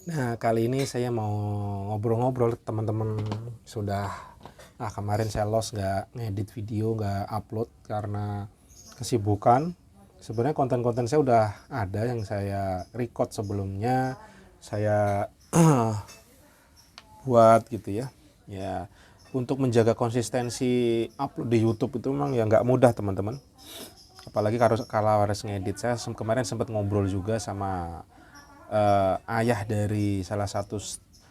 Nah, kali ini saya mau ngobrol-ngobrol teman-teman. Sudah kemarin saya lost, nggak ngedit video, nggak upload karena kesibukan. Sebenarnya konten-konten saya udah ada yang saya record sebelumnya, saya buat gitu ya. Ya, untuk menjaga konsistensi upload di YouTube itu memang ya nggak mudah teman-teman. Apalagi kalau harus ngedit. Saya kemarin sempat ngobrol juga sama ayah dari salah satu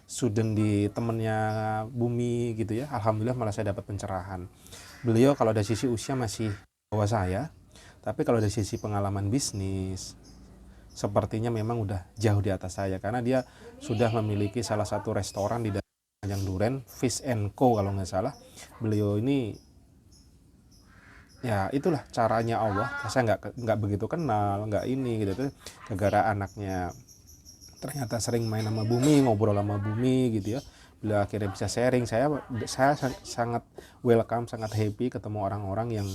student di temennya Bumi gitu ya. Alhamdulillah malah saya dapat pencerahan. Beliau kalau dari sisi usia masih bawah saya, tapi kalau dari sisi pengalaman bisnis sepertinya memang udah jauh di atas saya, karena dia sudah memiliki salah satu restoran di Tanjung Duren, Fish and Co kalau nggak salah. Beliau ini ya itulah caranya Allah. Saya nggak begitu kenal, nggak ini gitu tuh, gara-gara anaknya ternyata sering main sama Bumi, ngobrol sama Bumi gitu ya. Beliau akhirnya bisa sharing. Saya sangat welcome, sangat happy ketemu orang-orang yang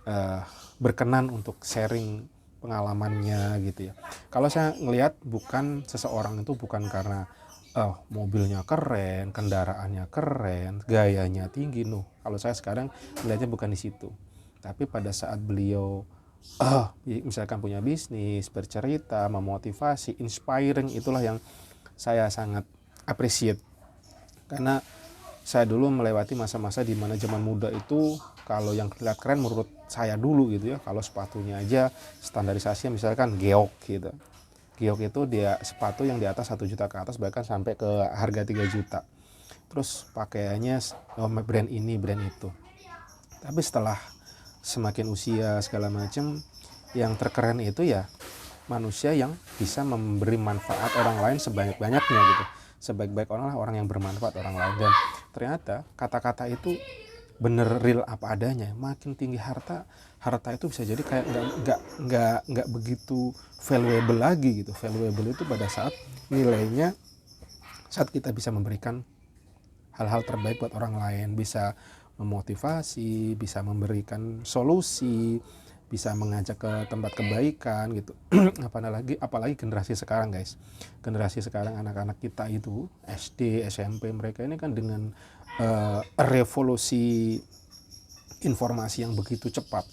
eh, berkenan untuk sharing pengalamannya gitu ya. Kalau saya ngelihat, bukan seseorang itu bukan karena mobilnya keren, kendaraannya keren, gayanya tinggi, no. Kalau saya sekarang melihatnya bukan di situ. Tapi pada saat beliau misalkan punya bisnis, bercerita, memotivasi, inspiring, itulah yang saya sangat appreciate. Karena saya dulu melewati masa-masa di mana zaman muda itu kalau yang kelihatan keren menurut saya dulu gitu ya, kalau sepatunya aja standarisasinya misalkan geok gitu. Geok itu dia sepatu yang di atas 1 juta ke atas, bahkan sampai ke harga 3 juta. Terus pakaiannya brand ini, brand itu. Tapi setelah semakin usia segala macam, yang terkeren itu ya manusia yang bisa memberi manfaat orang lain sebanyak-banyaknya gitu. Sebaik-baik orang lah orang yang bermanfaat orang lain. Dan ternyata kata-kata itu bener real apa adanya. Makin tinggi harta, harta itu bisa jadi kayak nggak begitu valuable lagi gitu. Valuable itu pada saat nilainya, saat kita bisa memberikan hal-hal terbaik buat orang lain, bisa memotivasi, bisa memberikan solusi, bisa mengajak ke tempat kebaikan gitu. apalagi generasi sekarang, guys. Generasi sekarang, anak-anak kita itu SD, SMP, mereka ini kan dengan revolusi informasi yang begitu cepat,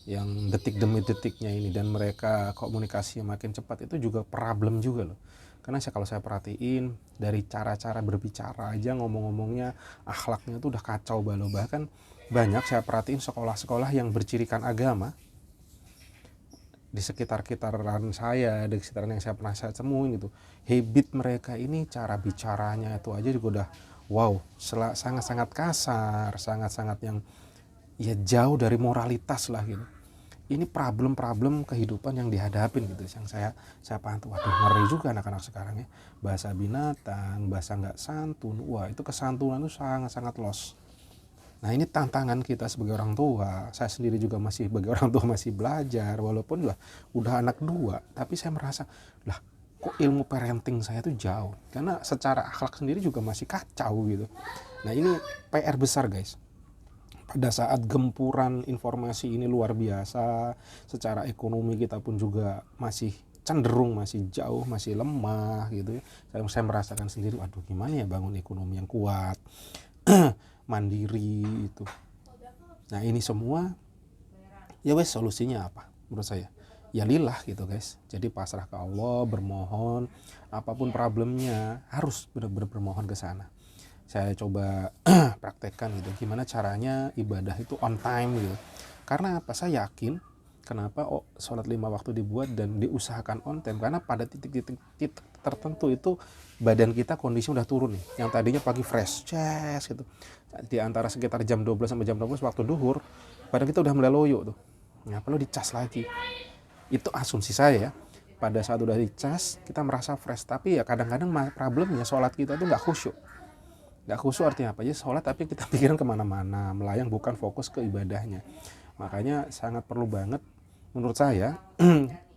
yang detik demi detiknya ini, dan mereka komunikasi yang makin cepat, itu juga problem juga loh. Karena kalau saya perhatiin dari cara-cara berbicara aja, ngomong-ngomongnya, akhlaknya tuh udah kacau balau. Bahkan banyak saya perhatiin sekolah-sekolah yang bercirikan agama di sekitar-kitaran saya, di sekitaran yang saya pernah saya temuin gitu. Habit mereka ini, cara bicaranya itu aja juga udah wow, sangat-sangat kasar, sangat-sangat yang ya jauh dari moralitas lah gitu. Ini problem-problem kehidupan yang dihadapin gitu, yang saya pantau. Waduh, ngeri juga anak-anak sekarang ya. Bahasa binatang, bahasa nggak santun, wah itu kesantunan itu sangat-sangat lost. Nah, ini tantangan kita sebagai orang tua. Saya sendiri juga masih sebagai orang tua masih belajar, walaupun lah udah anak 2, tapi saya merasa lah kok ilmu parenting saya tuh jauh, karena secara akhlak sendiri juga masih kacau gitu. Nah, ini PR besar, guys. Pada saat gempuran informasi ini luar biasa, secara ekonomi kita pun juga masih cenderung masih jauh, masih lemah gitu ya. Saya merasakan sendiri, waduh gimana ya bangun ekonomi yang kuat, mandiri itu. Nah, ini semua ya wes, solusinya apa menurut saya? Ya lillah gitu, guys. Jadi pasrah ke Allah, bermohon, apapun problemnya harus benar-benar bermohon ke sana. Saya coba praktekkan gitu, gimana caranya ibadah itu on time gitu. Karena apa? Saya yakin kenapa sholat 5 waktu dibuat dan diusahakan on time, karena pada titik-titik tertentu itu badan kita kondisi udah turun nih. Yang tadinya pagi fresh chest gitu, di antara sekitar jam 12 sampai jam 12 waktu duhur, badan kita udah mulai loyo tuh. Nggak perlu dicas lagi. Itu asumsi saya ya. Pada saat udah dicas, kita merasa fresh. Tapi ya kadang-kadang problemnya sholat kita tuh nggak khusyuk. Nggak khusyuk artinya apa? Ya sholat tapi kita pikiran kemana-mana, melayang, bukan fokus ke ibadahnya. Makanya sangat perlu banget menurut saya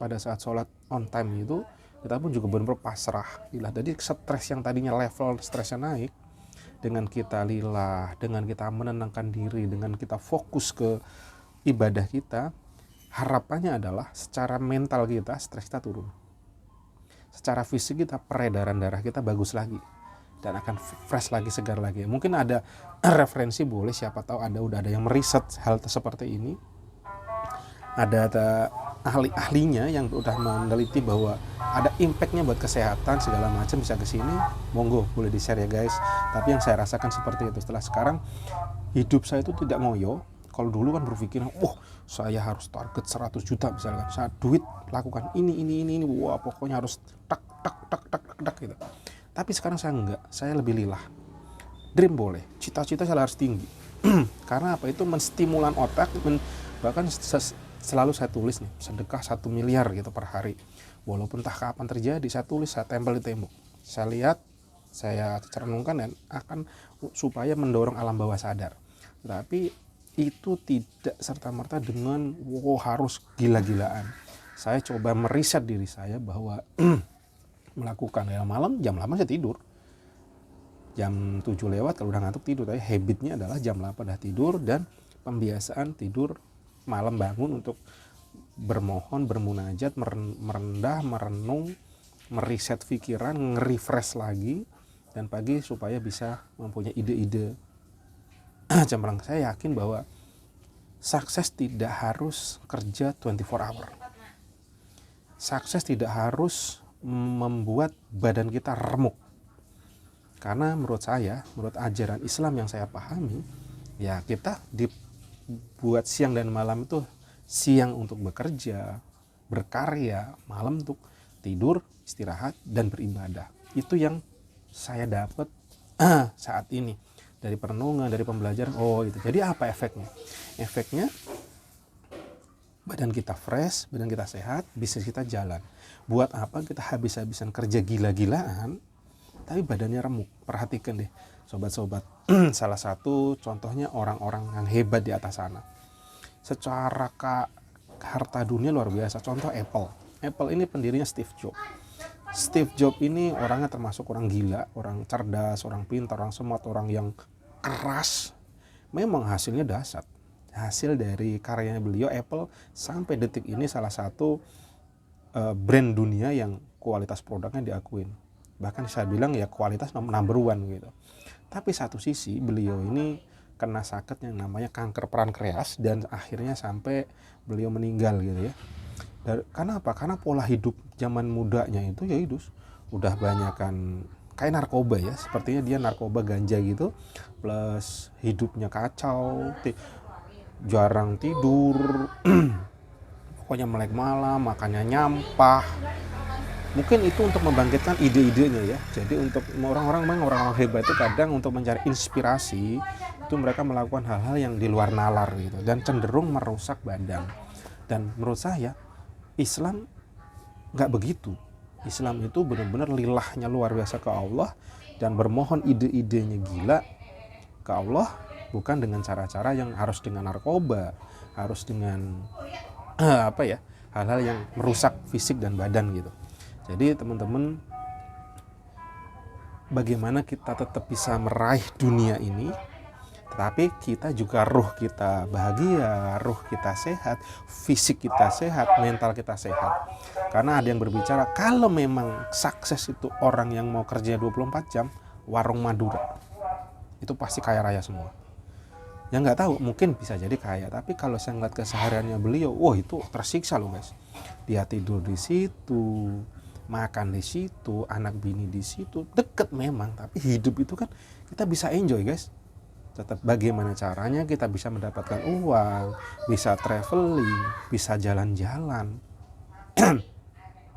pada saat sholat on time itu, kita pun juga benar-benar pasrah lillah. Jadi stres yang tadinya level stresnya naik, dengan kita lillah, dengan kita menenangkan diri, dengan kita fokus ke ibadah kita, harapannya adalah secara mental kita, stres kita turun. secara fisik kita, peredaran darah kita bagus lagi dan akan fresh lagi, segar lagi. Mungkin ada referensi, boleh, siapa tahu udah ada yang meriset hal seperti ini, ada ahli-ahlinya yang udah meneliti bahwa ada impactnya buat kesehatan segala macam, bisa ke sini, monggo boleh di share ya guys. Tapi yang saya rasakan seperti itu. Setelah sekarang hidup saya itu tidak ngoyo. Kalau dulu kan berpikir, saya harus target 100 juta misalkan, saya duit lakukan ini, wah pokoknya harus tak gitu. Tapi sekarang saya enggak, saya lebih lillah. Dream boleh, cita-cita saya harus tinggi. Karena apa? Itu menstimulan otak, bahkan selalu saya tulis nih, sedekah 1 miliar gitu per hari. Walaupun entah kapan terjadi, saya tulis, saya tempel di tembok. Saya lihat, saya renungkan, dan akan supaya mendorong alam bawah sadar. Tapi itu tidak serta-merta dengan harus gila-gilaan. Saya coba meriset diri saya bahwa melakukan malam, jam 8 saya tidur. Jam 7 lewat kalau udah ngantuk tidur. Tapi habitnya adalah jam 8 udah tidur, dan pembiasaan tidur malam bangun untuk bermohon, bermunajat, merendah, merenung, meriset pikiran, nge-refresh lagi, dan pagi supaya bisa mempunyai ide-ide cemerlang. Saya yakin bahwa sukses tidak harus kerja 24 hour. Sukses tidak harus membuat badan kita remuk. Karena menurut saya, menurut ajaran Islam yang saya pahami, ya kita dibuat siang dan malam itu, siang untuk bekerja, berkarya, malam untuk tidur, istirahat, dan beribadah. Itu yang saya dapat saat ini dari perenungan, dari pembelajaran. Itu. Jadi apa efeknya? Efeknya badan kita fresh, badan kita sehat, bisnis kita jalan. Buat apa kita habis-habisan kerja gila-gilaan, tapi badannya remuk? Perhatikan deh, sobat-sobat. Salah satu contohnya orang-orang yang hebat di atas sana. Secara harta dunia luar biasa. Contoh Apple. Apple ini pendirinya Steve Jobs. Steve Jobs ini orangnya termasuk orang gila, orang cerdas, orang pintar, orang smart, orang yang keras. Memang hasilnya dahsyat. Hasil dari karyanya beliau, Apple sampai detik ini salah satu brand dunia yang kualitas produknya diakuin. Bahkan saya bilang ya kualitas number one gitu. Tapi satu sisi beliau ini kena sakit yang namanya kanker pankreas, dan akhirnya sampai beliau meninggal gitu ya. Karena apa? Karena pola hidup zaman mudanya itu ya udah banyak kan kayak narkoba ya, sepertinya dia narkoba ganja gitu, plus hidupnya kacau, jarang tidur, pokoknya melek malam, makannya nyampah. Mungkin itu untuk membangkitkan ide-idenya ya. Jadi untuk orang-orang hebat itu kadang untuk mencari inspirasi itu mereka melakukan hal-hal yang di luar nalar gitu, dan cenderung merusak badan. Dan menurut saya Islam nggak begitu. Islam itu benar-benar lilahnya luar biasa ke Allah, dan bermohon ide-idenya gila ke Allah, bukan dengan cara-cara yang harus dengan narkoba, harus dengan hal-hal yang merusak fisik dan badan gitu. Jadi teman-teman, bagaimana kita tetap bisa meraih dunia ini, tetapi kita juga ruh kita bahagia, ruh kita sehat, fisik kita sehat, mental kita sehat. Karena ada yang berbicara, kalau memang sukses itu orang yang mau kerja 24 jam, warung Madura, itu pasti kaya raya semua. Yang nggak tahu, mungkin bisa jadi kaya, tapi kalau saya ngeliat kesehariannya beliau, itu tersiksa loh guys. Dia tidur di situ, makan di situ, anak bini di situ, deket memang, tapi hidup itu kan kita bisa enjoy guys. Tetap bagaimana caranya kita bisa mendapatkan uang, bisa traveling, bisa jalan-jalan.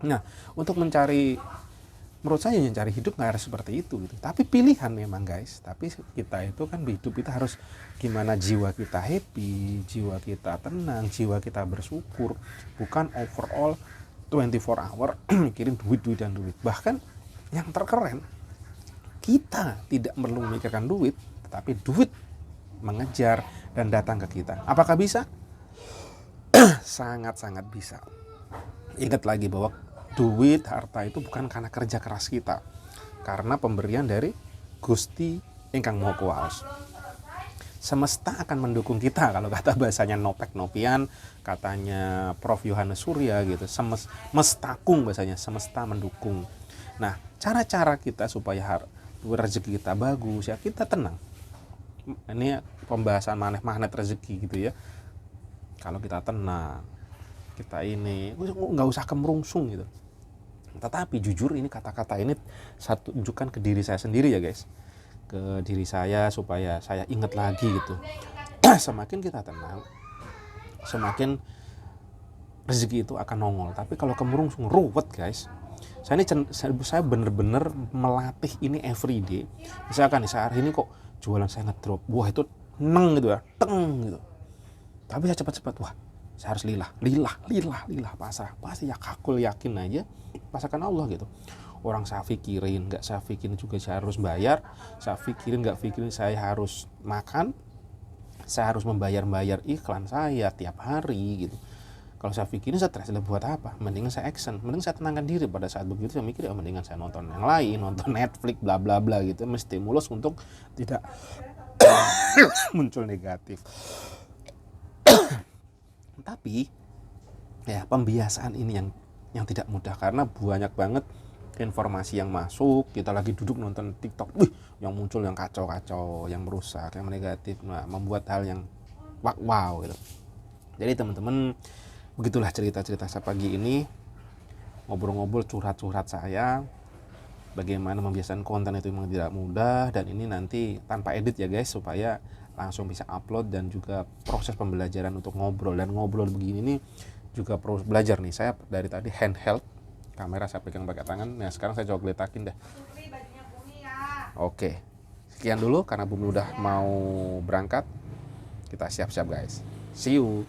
Nah, untuk menurut saya mencari hidup nggak harus seperti itu gitu. Tapi pilihan memang guys. Tapi kita itu kan hidup kita harus gimana jiwa kita happy, jiwa kita tenang, jiwa kita bersyukur. Bukan overall 24 hour mikirin duit. Bahkan yang terkeren, kita tidak perlu memikirkan duit, tapi duit mengejar dan datang ke kita. Apakah bisa? Sangat-sangat bisa. Ingat lagi bahwa duit, harta itu bukan karena kerja keras kita, karena pemberian dari Gusti Ingkang Maha Kuwasa. semesta akan mendukung kita, kalau kata bahasanya Nopek Nopian, katanya Prof Yohanes Surya gitu, semestakung bahasanya, semesta mendukung. Nah, cara-cara kita supaya rezeki kita bagus ya, kita tenang. Ini pembahasan magnet rezeki gitu ya. Kalau kita tenang, kita ini nggak usah kemerungsung gitu. Tetapi jujur ini kata-kata ini saya tunjukkan ke diri saya sendiri ya guys, ke diri saya supaya saya ingat lagi gitu. Semakin kita tenang, semakin rezeki itu akan nongol. Tapi kalau kemerungsung, ruwet guys. Saya bener-bener melatih ini everyday. Misalkan nih, sehari ini kok jualan saya ngedrop, wah itu neng gitu ya, teng gitu. Tapi saya cepat-cepat, wah saya harus lilah pasrah. Pasti ya kakul, yakin aja pasakan Allah gitu. Orang saya pikirin, nggak saya pikirin juga saya harus bayar. Saya pikirin, nggak pikirin saya harus makan. Saya harus membayar iklan saya tiap hari gitu. Kalau saya pikirin stres, buat apa? Mendingan saya action, mending saya tenangkan diri. Pada saat begitu saya mikir, ya mendingan saya nonton yang lain, nonton Netflix, bla bla bla gitu, menstimulus untuk tidak muncul negatif. Tapi ya pembiasaan ini yang tidak mudah, karena banyak banget informasi yang masuk. Kita lagi duduk nonton TikTok, yang muncul yang kacau-kacau, yang merusak, yang negatif, membuat hal yang wow gitu. Jadi teman-teman, begitulah cerita-cerita saya pagi ini, ngobrol-ngobrol, curhat-curhat saya. Bagaimana membiasakan konten itu memang tidak mudah, dan ini nanti tanpa edit ya guys, supaya langsung bisa upload. Dan juga proses pembelajaran untuk ngobrol, dan ngobrol begini nih juga perlu belajar nih. Saya dari tadi handheld, kamera saya pegang pakai tangan. Nah sekarang saya coba geletakin deh. Oke, sekian dulu karena Bumi udah mau berangkat. Kita siap-siap guys, see you.